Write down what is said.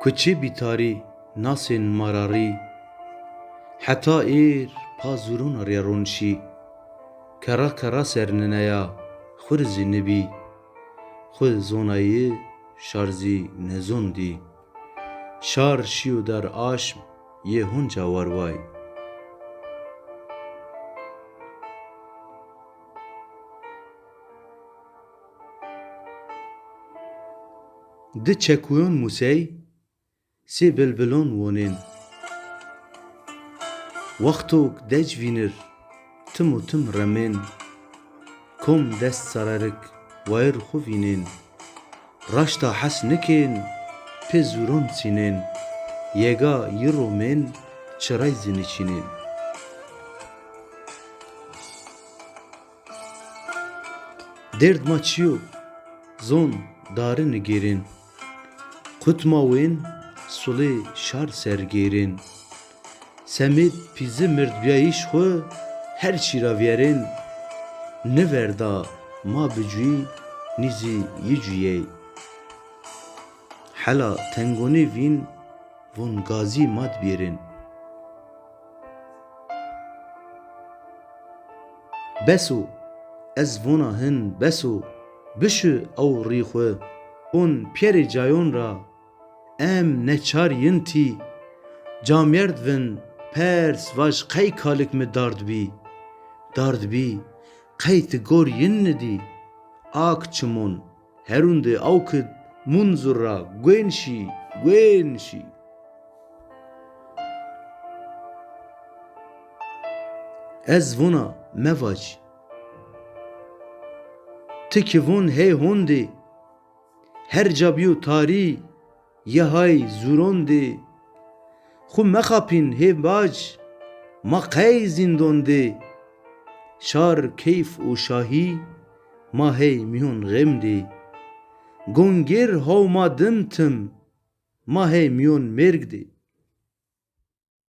Kuçi bitarî nasên mararî, heta êr pazûrona rêronşî, kera kera sernineya xurzî nibî, xwe zonayê şarzî nezon dî, şar şî û der aşm yê hunca warway. Di çekûyon Musey, sê bilbilon wonên, wextok decivînir tim û tim remên, kom dest sererik wayr xwe vînên, raşta hes nikên pê zûron sînên, yêga yî romên çiray zinîçînên. Dêrdma çîyo zon dare nigêrên, qutma wên sulê şar sergêrên, semêd pîzê mirdbiyayî ji xwe her çîravêrên, niverda ma bicûyî nîzî yî cûyê, hela tengonê vîn von gazî ma dibêrên. Beso ez vona hin beso, bişu ew rî xwe, hûn piyerê cayon ra em neçar yin tî, camêr divin pers vaj qey kalik me dardibî, qey tu gor yin nidî, ak çimon herûndê awkid munzur ra gwên şî. Ez vona mevac, ti kivon hey hondê, her cabî û tarî yehay zûrondê, xwe mexapîn hê bac, ma qey zîndondê, şar keyf û şahî ma hey mîhon xemdê, gongêr hawma din tim, ma hey mîhon mêrg dê.